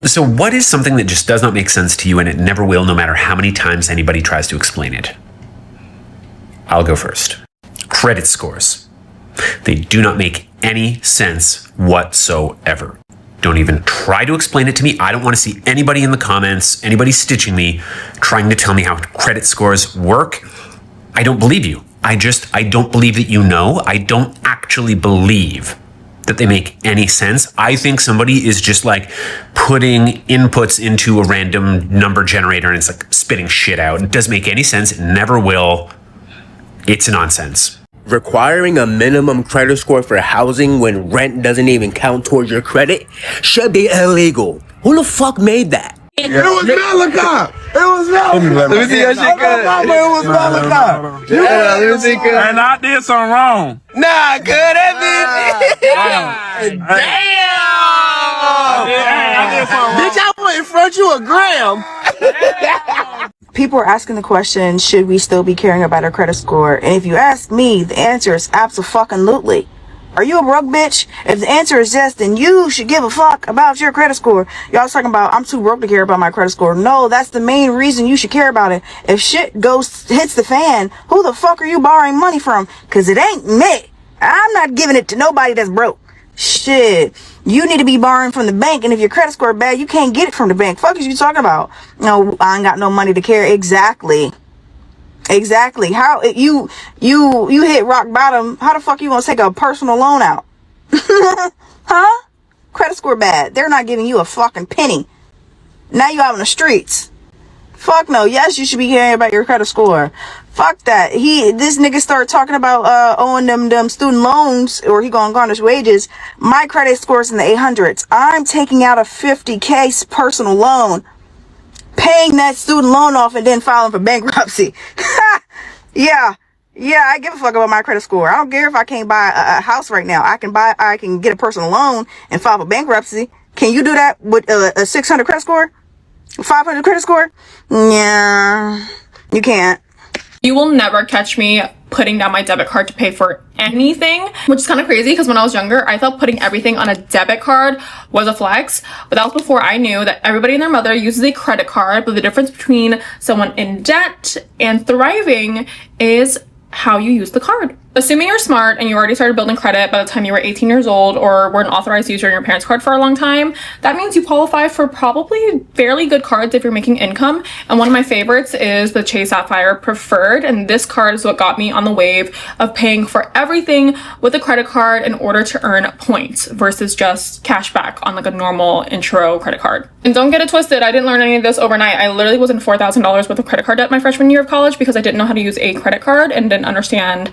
So what is something that just does not make sense to you, and it never will, no matter how many times anybody tries to explain it? I'll go first. Credit scores. They do not make any sense whatsoever. Don't even try to explain it to me. I don't want to see anybody in the comments, anybody stitching me, trying to tell me how credit scores work. I don't believe you. I don't believe that you know. I don't actually believe that they make any sense. I think somebody is just like putting inputs into a random number generator and it's like spitting shit out. It doesn't make any sense. It never will. It's nonsense. Requiring a minimum credit score for housing when rent doesn't even count towards your credit should be illegal. Who the fuck made that? It was Malachi. It was Malachi. Let me see your shit good. It was Malachi. Yeah, let me see good. And I did something wrong. Nah, good. That bitch. Damn. I did something wrong. Bitch, I put in front you a gram. People are asking the question, should we still be caring about our credit score? And if you ask me, the answer is abso-fucking-lutely. Are you a broke bitch? If the answer is yes, then you should give a fuck about your credit score. Y'all talking about, I'm too broke to care about my credit score. No, that's the main reason you should care about it. If shit hits the fan, who the fuck are you borrowing money from? Cause it ain't me. I'm not giving it to nobody that's broke. Shit. You need to be borrowing from the bank, and if your credit score bad, you can't get it from the bank. Fuck is you talking about? No, I ain't got no money to carry. Exactly. How you hit rock bottom? How the fuck you gonna take a personal loan out? Huh? Credit score bad. They're not giving you a fucking penny. Now you out in the streets. Fuck no. Yes, you should be caring about your credit score. Fuck that. This nigga started talking about owing them student loans, or he gonna garnish wages. My credit score's in the 800s. I'm taking out a 50K personal loan, paying that student loan off, and then filing for bankruptcy. Yeah, I give a fuck about my credit score. I don't care if I can't buy a house right now. I can get a personal loan and file for bankruptcy. Can you do that with a 600 credit score? 500 credit score? Yeah, you can't. You will never catch me putting down my debit card to pay for anything, which is kind of crazy because when I was younger, I thought putting everything on a debit card was a flex, but that was before I knew that everybody and their mother uses a credit card, but the difference between someone in debt and thriving is how you use the card. Assuming you're smart and you already started building credit by the time you were 18 years old or were an authorized user in your parents' card for a long time, that means you qualify for probably fairly good cards if you're making income. And one of my favorites is the Chase Sapphire Preferred. And this card is what got me on the wave of paying for everything with a credit card in order to earn points versus just cash back on like a normal intro credit card. And don't get it twisted, I didn't learn any of this overnight. I literally was in $4,000 worth of credit card debt my freshman year of college because I didn't know how to use a credit card and didn't understand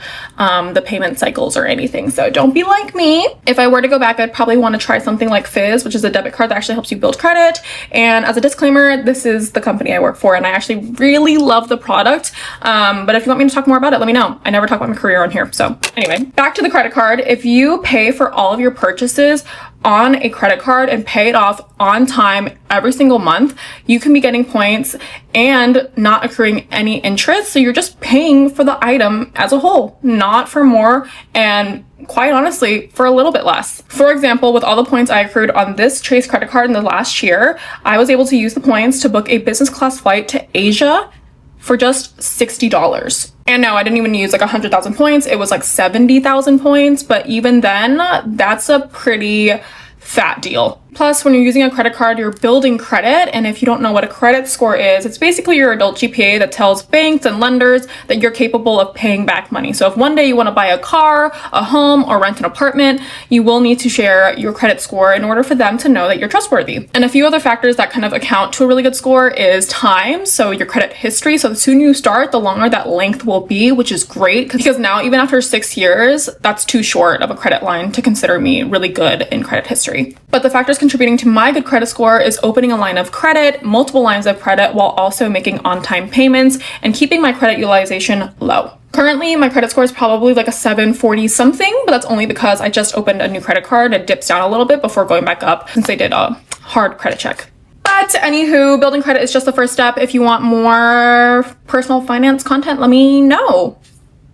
the payment cycles or anything. So don't be like me. If I were to go back, I'd probably want to try something like Fizz, which is a debit card that actually helps you build credit. And as a disclaimer, this is the company I work for and I actually really love the product. But if you want me to talk more about it, let me know. I never talk about my career on here. So anyway, back to the credit card. If you pay for all of your purchases on a credit card and pay it off on time every single month, you can be getting points and not accruing any interest. So you're just paying for the item as a whole, not for more, and quite honestly, for a little bit less. For example, with all the points I accrued on this Chase credit card in the last year, I was able to use the points to book a business class flight to Asia for just $60. And no, I didn't even use like 100,000 points. It was like 70,000 points. But even then, that's a pretty fat deal. Plus, when you're using a credit card, you're building credit. And if you don't know what a credit score is, it's basically your adult GPA that tells banks and lenders that you're capable of paying back money. So if one day you want to buy a car, a home, or rent an apartment, you will need to share your credit score in order for them to know that you're trustworthy. And a few other factors that kind of account to a really good score is time. So your credit history. So the sooner you start, the longer that length will be, which is great because now even after 6 years, that's too short of a credit line to consider me really good in credit history. But the factors contributing to my good credit score is opening a line of credit, multiple lines of credit, while also making on-time payments and keeping my credit utilization low. Currently, my credit score is probably like a 740 something, but that's only because I just opened a new credit card. It dips down a little bit before going back up since they did a hard credit check. But anywho, building credit is just the first step. If you want more personal finance content, let me know,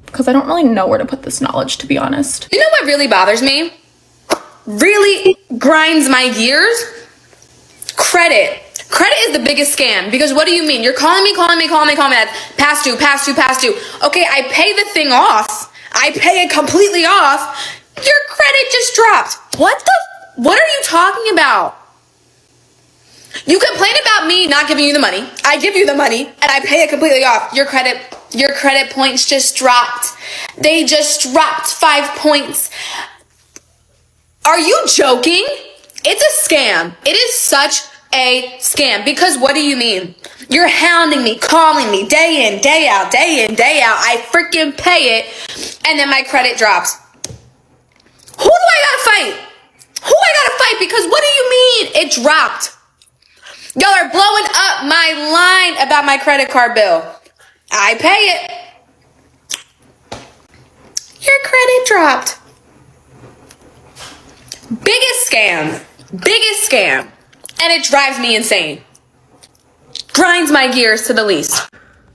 because I don't really know where to put this knowledge, to be honest. You know what really bothers me? Really grinds my gears? Credit. Credit is the biggest scam because what do you mean? You're calling me. That's past due. Okay, I pay the thing off. I pay it completely off. Your credit just dropped. What are you talking about? You complain about me not giving you the money. I give you the money and I pay it completely off. Your credit points just dropped. They just dropped 5 points. Are you joking? It's a scam. It is such a scam because what do you mean? You're hounding me, calling me day in, day out. I freaking pay it and then my credit drops. Who do I gotta fight? Because what do you mean it dropped? Y'all are blowing up my line about my credit card bill. I pay it. Your credit dropped. Biggest scam. And it drives me insane. Grinds my gears to the least.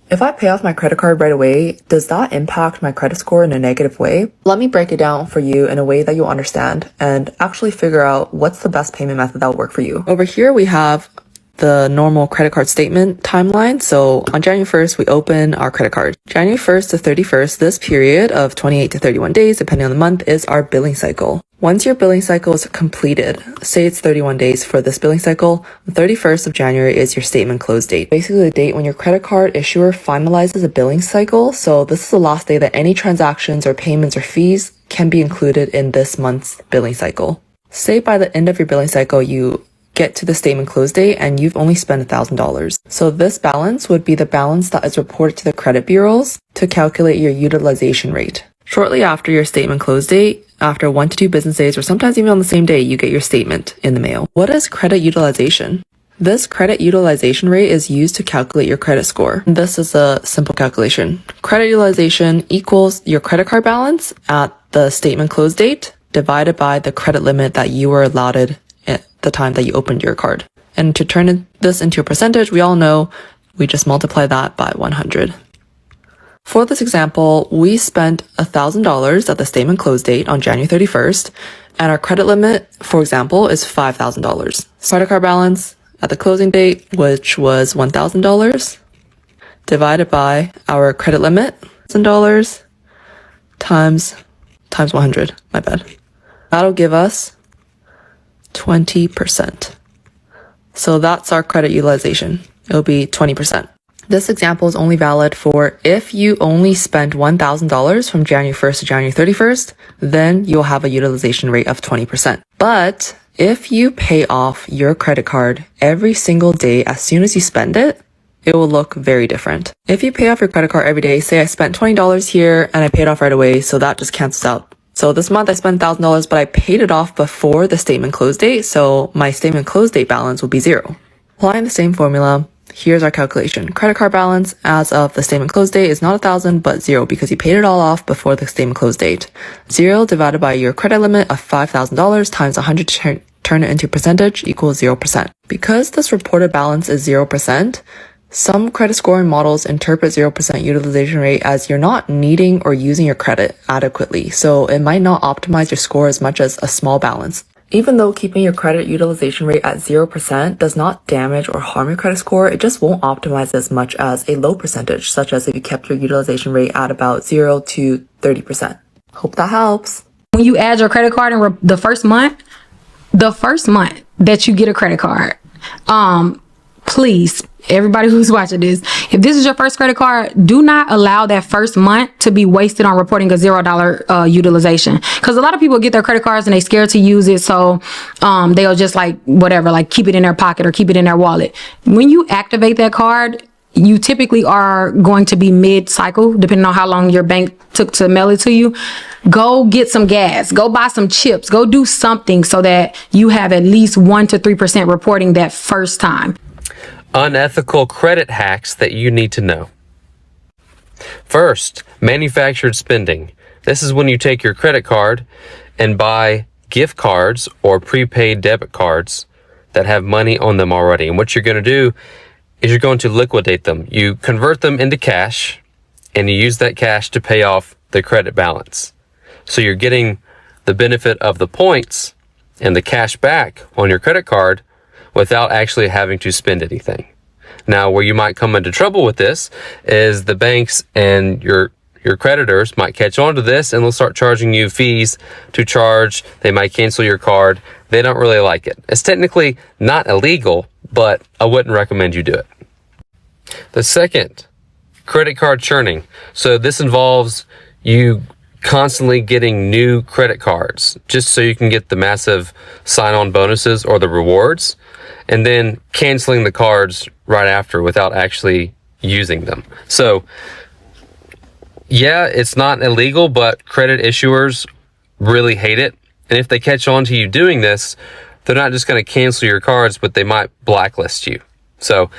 If I pay off my credit card right away, does that impact my credit score in a negative way? Let me break it down for you in a way that you'll understand and actually figure out what's the best payment method that will work for you. Over here, we have the normal credit card statement timeline. So on January 1st, we open our credit card. January 1st to 31st, this period of 28 to 31 days, depending on the month, is our billing cycle. Once your billing cycle is completed, say it's 31 days for this billing cycle, the 31st of January is your statement close date. Basically the date when your credit card issuer finalizes a billing cycle. So this is the last day that any transactions or payments or fees can be included in this month's billing cycle. Say by the end of your billing cycle, you get to the statement close date and you've only spent $1,000. So this balance would be the balance that is reported to the credit bureaus to calculate your utilization rate. Shortly after your statement close date, after 1 to 2 business days, or sometimes even on the same day, you get your statement in the mail. What is credit utilization? This credit utilization rate is used to calculate your credit score. This is a simple calculation. Credit utilization equals your credit card balance at the statement close date divided by the credit limit that you were allotted at the time that you opened your card. And to turn this into a percentage, we all know we just multiply that by 100. For this example, we spent $1,000 at the statement close date on January 31st, and our credit limit, for example, is $5,000. Credit card balance at the closing date, which was $1,000, divided by our credit limit, $1,000 times 100, my bad. That'll give us 20%. So that's our credit utilization. It'll be 20%. This example is only valid for if you only spent $1,000 from January 1st to January 31st, then you'll have a utilization rate of 20%. But if you pay off your credit card every single day as soon as you spend it, it will look very different. If you pay off your credit card every day, say I spent $20 here and I paid off right away, so that just cancels out. So this month I spent $1,000, but I paid it off before the statement close date, so my statement close date balance will be 0. Applying the same formula, here's our calculation. Credit card balance as of the statement close date is not 1,000, but 0 because you paid it all off before the statement close date. 0 divided by your credit limit of $5,000 times 100 to turn it into percentage equals 0%. Because this reported balance is 0%, some credit scoring models interpret 0% utilization rate as you're not needing or using your credit adequately, so it might not optimize your score as much as a small balance. Even though keeping your credit utilization rate at 0% does not damage or harm your credit score, it just won't optimize as much as a low percentage, such as if you kept your utilization rate at about 0 to 30%. Hope that helps. When you add your credit card in the first month that you get a credit card, please, everybody who's watching this, if this is your first credit card, do not allow that first month to be wasted on reporting a $0 utilization. Because a lot of people get their credit cards and they scared to use it, so they'll just keep it in their pocket or keep it in their wallet. When you activate that card, you typically are going to be mid-cycle, depending on how long your bank took to mail it to you. Go get some gas, go buy some chips, go do something so that you have at least 1 to 3% reporting that first time. Unethical credit hacks that you need to know. First, manufactured spending. This is when you take your credit card and buy gift cards or prepaid debit cards that have money on them already. And what you're going to do is you're going to liquidate them. You convert them into cash and you use that cash to pay off the credit balance. So you're getting the benefit of the points and the cash back on your credit card without actually having to spend anything. Now, where you might come into trouble with this is the banks and your creditors might catch on to this and they'll start charging you fees to charge. They might cancel your card. They don't really like it. It's technically not illegal, but I wouldn't recommend you do it. The second, credit card churning. So this involves you constantly getting new credit cards just so you can get the massive sign-on bonuses or the rewards, and then canceling the cards right after without actually using them. So yeah, it's not illegal, but credit issuers really hate it. And if they catch on to you doing this, they're not just going to cancel your cards, but they might blacklist you. So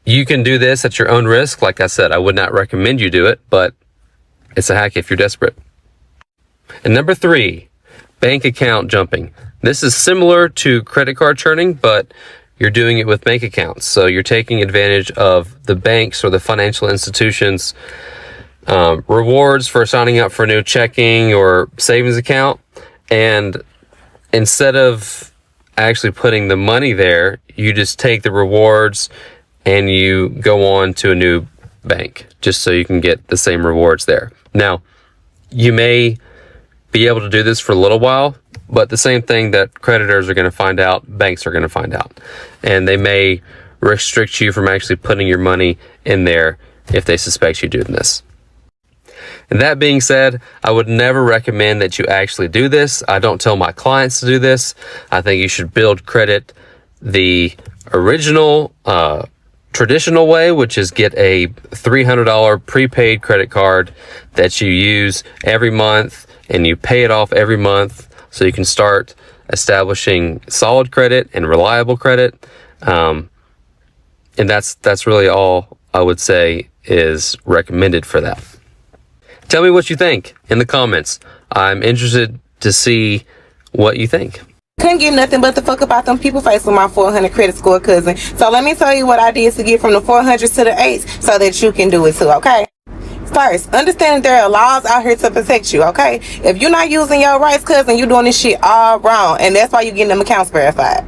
you can do this at your own risk. Like I said, I would not recommend you do it, but it's a hack if you're desperate. And number 3, bank account jumping. This is similar to credit card churning, but you're doing it with bank accounts. So you're taking advantage of the banks or the financial institutions' rewards for signing up for a new checking or savings account. And instead of actually putting the money there, you just take the rewards and you go on to a new bank just so you can get the same rewards there. Now, you may be able to do this for a little while, but the same thing that creditors are going to find out, banks are going to find out. And they may restrict you from actually putting your money in there if they suspect you doing this. And that being said, I would never recommend that you actually do this. I don't tell my clients to do this. I think you should build credit the original, traditional way, which is get a $300 prepaid credit card that you use every month and you pay it off every month so you can start establishing solid credit and reliable credit. And that's really all I would say is recommended for that. Tell me what you think in the comments. I'm interested to see what you think. Couldn't get nothing but the fuck about them people face with my 400 credit score, cousin. So let me tell you what I did to get from the 400s to the 8s so that you can do it too, okay? First, understand that there are laws out here to protect you, okay? If you're not using your rights, cousin, you're doing this shit all wrong. And that's why you're getting them accounts verified.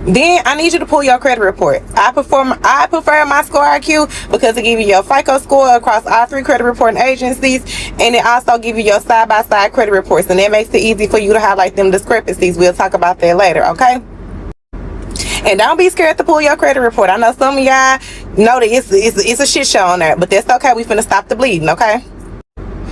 Then I need you to pull your credit report. I prefer my Score IQ because it gives you your FICO score across all 3 credit reporting agencies, and it also gives you your side-by-side credit reports, and that makes it easy for you to highlight them discrepancies. We'll talk about that later, okay? And don't be scared to pull your credit report. I know some of y'all know that it's a shit show on there, but that's okay. We finna stop the bleeding, okay?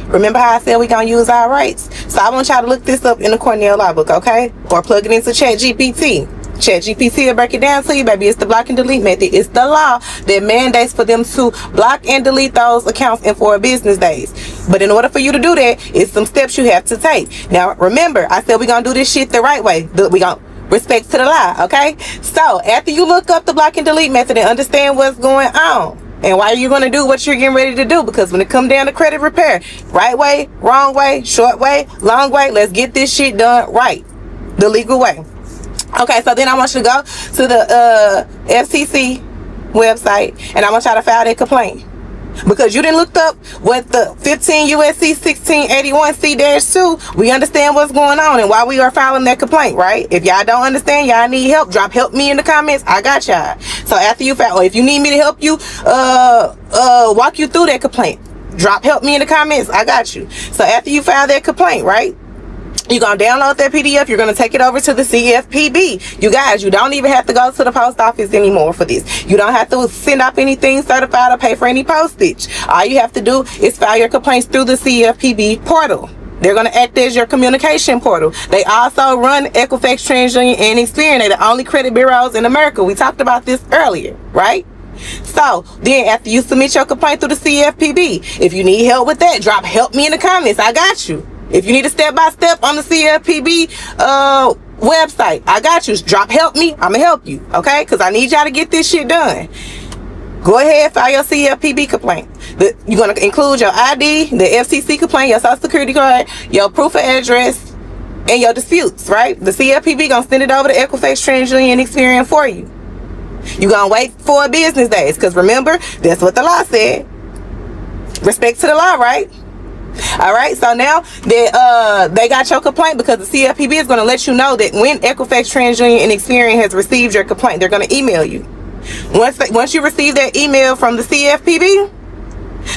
Remember how I said we gonna use our rights? So I want y'all to look this up in the Cornell Law Book, okay? Or plug it into ChatGPT. ChatGPT will break it down to you, baby. It's the block and delete method. It's the law that mandates for them to block and delete those accounts in 4 business days. But in order for you to do that, it's some steps you have to take. Now, remember, I said we're going to do this shit the right way. We're going to respect to the law, okay? So, after you look up the block and delete method and understand what's going on, and why you're going to do what you're getting ready to do, because when it comes down to credit repair, right way, wrong way, short way, long way, let's get this shit done right, the legal way. Okay, so then I want you to go to the FCC website, and I want y'all to file that complaint. Because you didn't look up what the 15 USC 1681 C-2, we understand what's going on and why we are filing that complaint, right? If y'all don't understand, y'all need help, drop help me in the comments. I got y'all. So after you file, or if you need me to help you walk you through that complaint, drop help me in the comments. I got you. So after you file that complaint, right? You're going to download that PDF. You're going to take it over to the CFPB. You guys, you don't even have to go to the post office anymore for this. You don't have to send off anything certified or pay for any postage. All you have to do is file your complaints through the CFPB portal. They're going to act as your communication portal. They also run Equifax, TransUnion, and Experian. They're the only credit bureaus in America. We talked about this earlier, right? So then after you submit your complaint through the CFPB, if you need help with that, drop help me in the comments. I got you. If you need a step-by-step on the CFPB website, I got you. Drop help me. I'm going to help you, okay? Because I need y'all to get this shit done. Go ahead, file your CFPB complaint. You're going to include your ID, the FCC complaint, your social security card, your proof of address, and your disputes, right? The CFPB going to send it over to Equifax, TransUnion, and Experian for you. You're going to wait 4 business days because remember, that's what the law said. Respect to the law, right? All right, so now that they got your complaint, because the CFPB is going to let you know that when Equifax, TransUnion, and Experian has received your complaint, they're going to email you. Once you receive that email from the CFPB,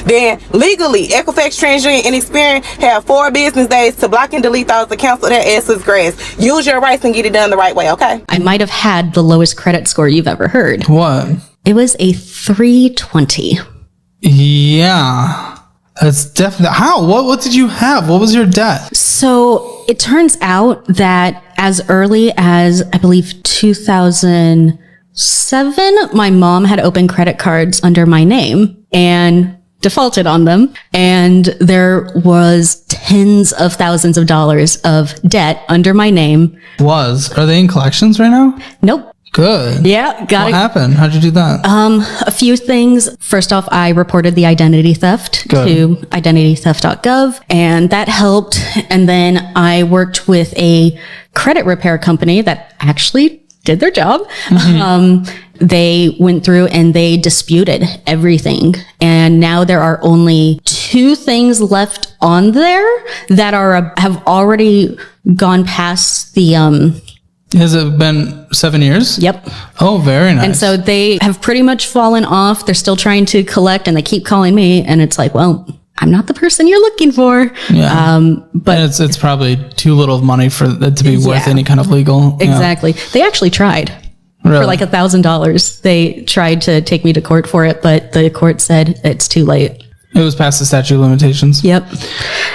then legally Equifax, TransUnion, and Experian have 4 business days to block and delete those accounts of their asses grass. Use your rights and get it done the right way, okay? I might have had the lowest credit score you've ever heard. What? It was a 320. Yeah. That's definitely how. What did you have? What was your debt? So it turns out that as early as I believe 2007, my mom had opened credit cards under my name and defaulted on them. And there was tens of thousands of dollars of debt under my name. Are they in collections right now? Nope. Good. Yeah, got it. What happened? How'd you do that? A few things. First off, I reported the identity theft to identitytheft.gov, and that helped. And then I worked with a credit repair company that actually did their job. They went through and they disputed everything. And now there are only 2 things left on there that have already gone past the, Has it been 7 years? Yep. Oh, very nice. And so they have pretty much fallen off. They're still trying to collect and they keep calling me. And it's like, well, I'm not the person you're looking for. Yeah. But it's probably too little money for it to be worth any kind of legal. Exactly. Yeah. They actually tried. Really? For like $1,000. They tried to take me to court for it, but the court said it's too late. It was past the statute of limitations. Yep.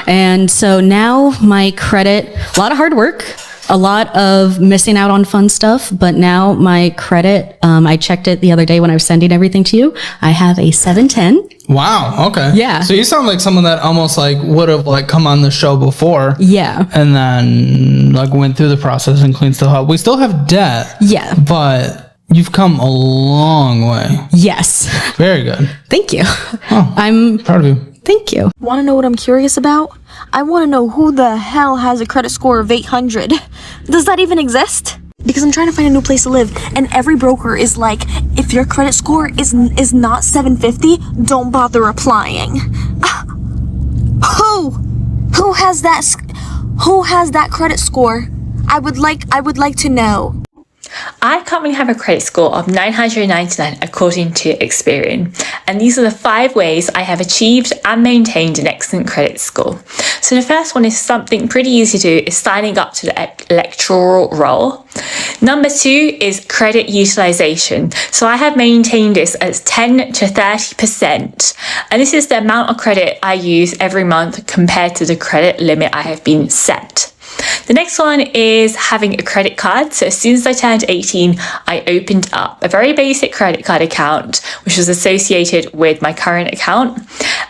And so now my credit, a lot of hard work, a lot of missing out on fun stuff, but now my credit, I checked it the other day when I was sending everything to you. I have a 710. Wow. Okay. Yeah. So you sound like someone that almost like would have like come on the show before. Yeah. And then like went through the process and cleaned stuff up. We still have debt. Yeah. But you've come a long way. Yes. Very good. Thank you. Oh, I'm proud of you. Thank you. Want to know what I'm curious about? I want to know who the hell has a credit score of 800. Does that even exist? Because I'm trying to find a new place to live, and every broker is like, if your credit score is not 750, don't bother applying. Who has that credit score? I would like to know. I currently have a credit score of 999 according to Experian, and these are the 5 ways I have achieved and maintained an excellent credit score. So the first one is something pretty easy to do, is signing up to the electoral roll. Number 2 is credit utilization. So I have maintained this as 10 to 30%, and this is the amount of credit I use every month compared to the credit limit I have been set. The next one is having a credit card. So as soon as I turned 18, I opened up a very basic credit card account, which was associated with my current account.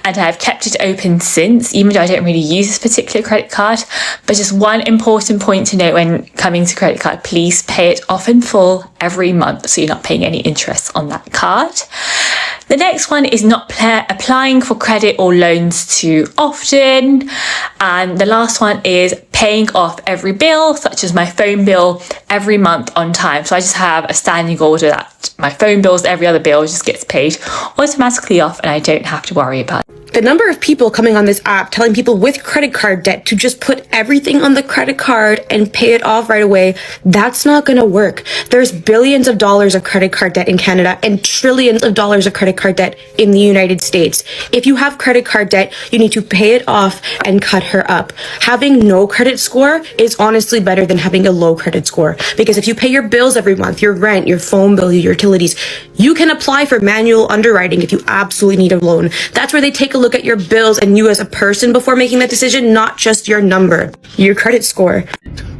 And I've kept it open since, even though I don't really use this particular credit card. But just one important point to note when coming to credit card, please pay it off in full every month, so you're not paying any interest on that card. The next one is not applying for credit or loans too often. And the last one is paying off every bill, such as my phone bill, every month on time. So I just have a standing order that my phone bills, every other bill just gets paid automatically off, and I don't have to worry about it. The number of people coming on this app telling people with credit card debt to just put everything on the credit card and pay it off right away, that's not going to work. There's billions of dollars of credit card debt in Canada and trillions of dollars of credit card debt in the United States. If you have credit card debt, you need to pay it off and cut her up. Having no credit score is honestly better than having a low credit score, because if you pay your bills every month, your rent, your phone bill, your utilities, you can apply for manual underwriting if you absolutely need a loan. That's where they take a look at your bills and you as a person before making that decision, not just your number, your credit score.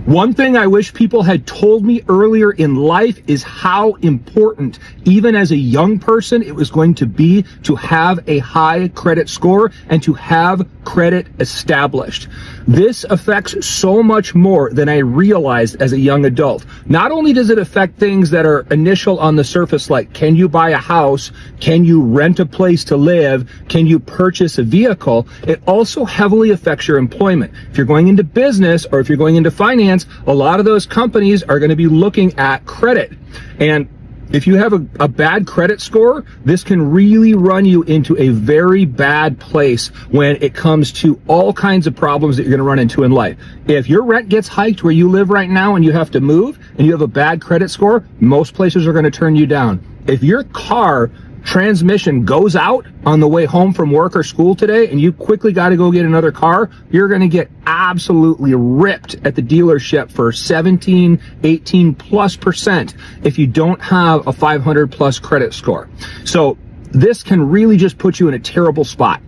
One thing I wish people had told me earlier in life is how important, even as a young person, it was going to be to have a high credit score and to have credit established. This affects so much more than I realized as a young adult. Not only does it affect things that are initial on the surface, like can you buy a house, can you rent a place to live, can you purchase a vehicle, it also heavily affects your employment. If you're going into business or if you're going into finance, a lot of those companies are going to be looking at credit. And if you have a bad credit score, this can really run you into a very bad place when it comes to all kinds of problems that you're going to run into in life. If your rent gets hiked where you live right now and you have to move and you have a bad credit score, most places are going to turn you down. If your car transmission goes out on the way home from work or school today and you quickly got to go get another car, you're going to get absolutely ripped at the dealership for 17, 18+% if you don't have a 500 plus credit score. So this can really just put you in a terrible spot.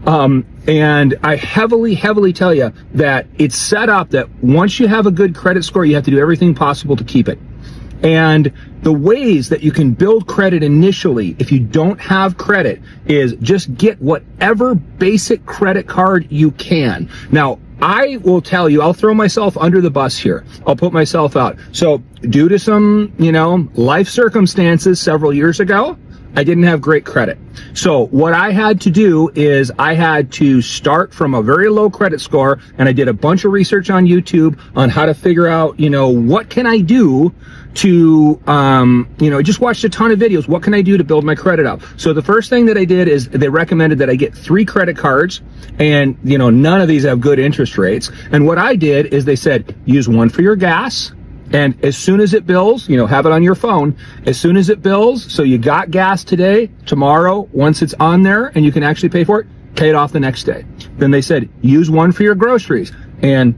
And I heavily tell you that it's set up that once you have a good credit score, you have to do everything possible to keep it. And the ways that you can build credit initially, if you don't have credit, is just get whatever basic credit card you can. Now, I will tell you, I'll throw myself under the bus here. I'll put myself out. So due to some, life circumstances several years ago, I didn't have great credit. So what I had to do is I had to start from a very low credit score, and I did a bunch of research on YouTube on how to figure out, what can I do to, I just watched a ton of videos. What can I do to build my credit up? So the first thing that I did is they recommended that I get 3 credit cards, and, none of these have good interest rates. And what I did is they said, use one for your gas. And as soon as it bills, have it on your phone. As soon as it bills, so you got gas today, tomorrow, once it's on there and you can actually pay for it, pay it off the next day. Then they said, use one for your groceries and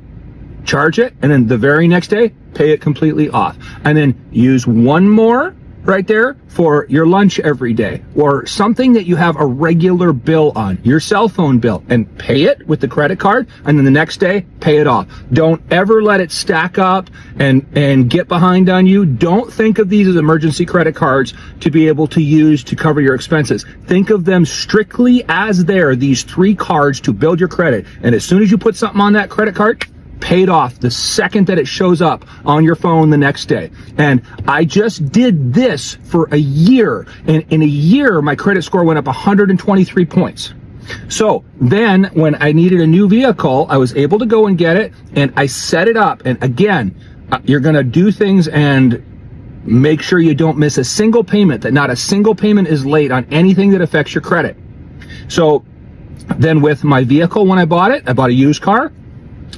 charge it. And then the very next day, pay it completely off. And then use one more right there for your lunch every day, or something that you have a regular bill on, your cell phone bill, and pay it with the credit card, and then the next day pay it off. Don't ever let it stack up and get behind on you. Don't think of these as emergency credit cards to be able to use to cover your expenses. Think of them strictly as these 3 cards to build your credit. And as soon as you put something on that credit card, pay it off the second that it shows up on your phone the next day. And I just did this for a year, and in a year my credit score went up 123 points. So then when I needed a new vehicle, I was able to go and get it, and I set it up. And again, you're going to do things and make sure you don't miss a single payment, that not a single payment is late on anything that affects your credit. So then with my vehicle, when I bought a used car,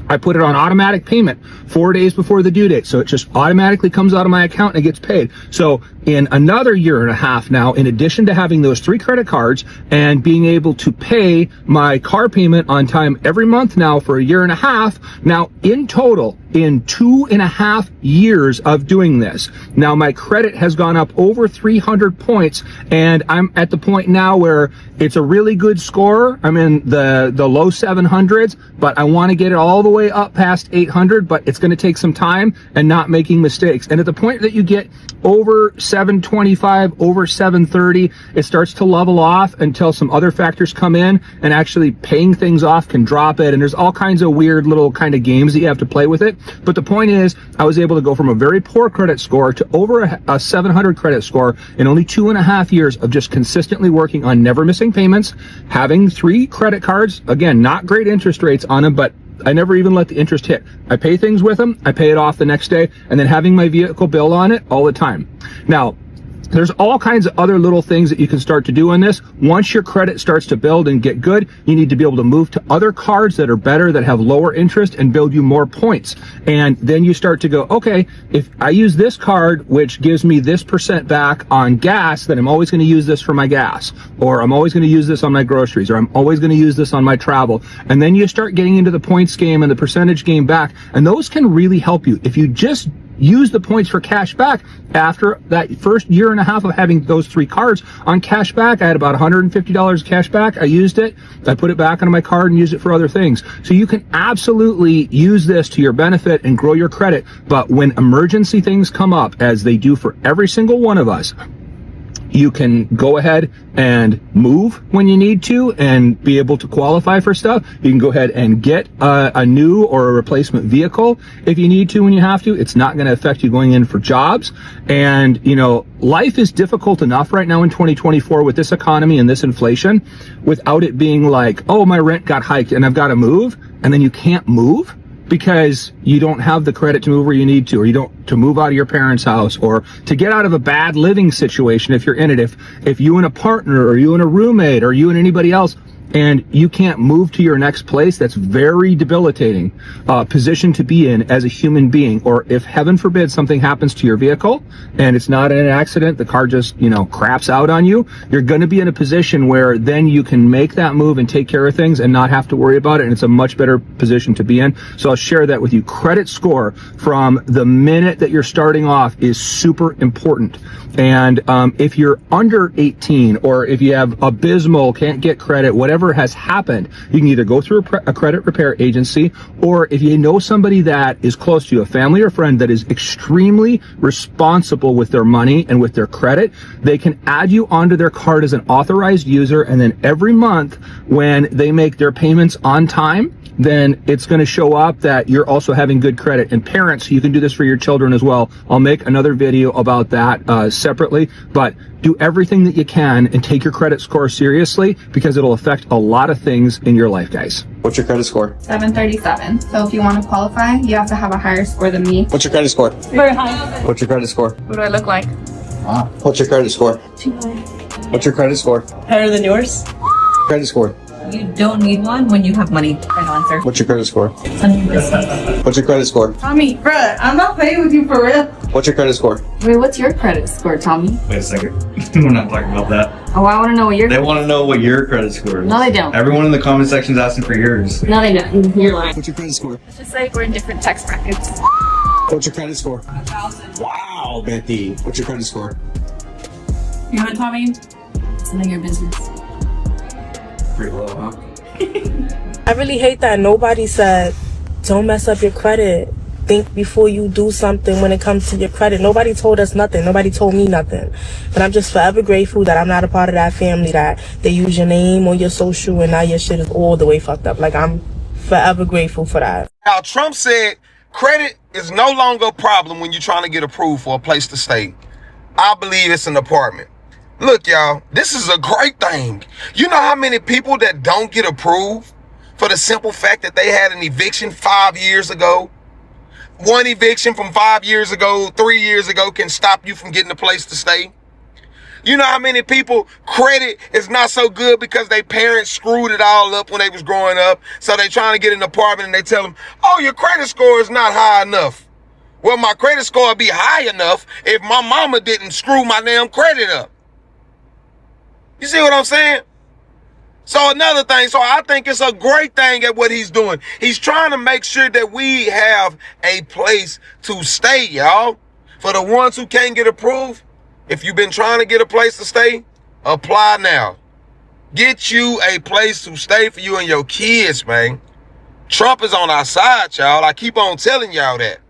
I put it on automatic payment 4 days before the due date. So it just automatically comes out of my account and it gets paid. So in another year and a half now, in addition to having those 3 credit cards and being able to pay my car payment on time every month now for a year and a half, now in total, in 2.5 years of doing this, now my credit has gone up over 300 points, and I'm at the point now where it's a really good score. I'm in the low 700s, but I want to get it all the way up past 800, but it's going to take some time and not making mistakes. And at the point that you get over 725, over 730, it starts to level off until some other factors come in, and actually paying things off can drop it. And there's all kinds of weird little kind of games that you have to play with it. But the point is, I was able to go from a very poor credit score to over a 700 credit score in only 2.5 years of just consistently working on never missing payments, having 3 credit cards, again, not great interest rates on them, but I never even let the interest hit. I pay things with them, I pay it off the next day, and then having my vehicle bill on it all the time. Now, there's all kinds of other little things that you can start to do on this. Once your credit starts to build and get good, you need to be able to move to other cards that are better, that have lower interest and build you more points. And then you start to go, okay, if I use this card, which gives me this % back on gas, then I'm always going to use this for my gas, or I'm always going to use this on my groceries, or I'm always going to use this on my travel. And then you start getting into the points game and the percentage game back, and those can really help you. If you just use the points for cash back, after that first year and a half of having those 3 cards on cash back, I had about $150 cash back. I used it, I put it back onto my card and used it for other things. So you can absolutely use this to your benefit and grow your credit. But when emergency things come up, as they do for every single one of us, you can go ahead and move when you need to and be able to qualify for stuff. You can go ahead and get a new or a replacement vehicle if you need to when you have to. It's not going to affect you going in for jobs. And, life is difficult enough right now in 2024 with this economy and this inflation, without it being like, oh, my rent got hiked and I've got to move, and then you can't move. because you don't have the credit to move where you need to, or you don't to move out of your parents' house, or to get out of a bad living situation if you're in it. If you and a partner, or you and a roommate, or you and anybody else, and you can't move to your next place, that's very debilitating position to be in as a human being. Or if heaven forbid something happens to your vehicle and it's not an accident, the car just, craps out on you, you're going to be in a position where then you can make that move and take care of things and not have to worry about it. And it's a much better position to be in. So I'll share that with you. Credit score from the minute that you're starting off is super important. And if you're under 18, or if you have abysmal, can't get credit, whatever has happened, you can either go through a credit repair agency, or if you know somebody that is close to you, a family or friend that is extremely responsible with their money and with their credit, they can add you onto their card as an authorized user. And then every month when they make their payments on time, then it's going to show up that you're also having good credit. And parents, you can do this for your children as well. I'll make another video about that separately, but do everything that you can and take your credit score seriously, because it'll affect a lot of things in your life, guys. What's your credit score? 737. So if you want to qualify, you have to have a higher score than me. What's your credit score? Very high. What's your credit score? What do I look like? What's your credit score? Too high. What's your credit score? Higher than yours? Credit score. You don't need one when you have money. Final answer. What's your credit score? It's on your business. What's your credit score? Tommy, bruh, I'm not playing with you for real. What's your credit score? Wait, what's your credit score, Tommy? Wait a second. We're not talking about that. Oh, I want to know what your. They want to know what your credit score is. No, they don't. Everyone in the comment section is asking for yours. No, they don't. You're lying. What's your credit score? It's just like we're in different tax brackets. What's your credit score? 1,000. Wow, Betty. What's your credit score? You know what, Tommy? It's none of your business. Pretty low, huh? I really hate that nobody said, don't mess up your credit. Think before you do something when it comes to your credit. Nobody told us nothing. Nobody told me nothing. But I'm just forever grateful that I'm not a part of that family that they use your name or your social and now your shit is all the way fucked up. Like, I'm forever grateful for that. Now, Trump said credit is no longer a problem when you're trying to get approved for a place to stay. I believe it's an apartment. Look, y'all, this is a great thing. You know how many people that don't get approved for the simple fact that they had an eviction 5 years ago? One eviction from 5 years ago, 3 years ago can stop you from getting a place to stay. You know how many people credit is not so good because their parents screwed it all up when they was growing up. So they trying to get an apartment and they tell them, oh, your credit score is not high enough. Well, my credit score would be high enough if my mama didn't screw my damn credit up. You see what I'm saying? So another thing, so I think it's a great thing at what he's doing. He's trying to make sure that we have a place to stay, y'all. For the ones who can't get approved, if you've been trying to get a place to stay, apply now. Get you a place to stay for you and your kids, man. Trump is on our side, y'all. I keep on telling y'all that.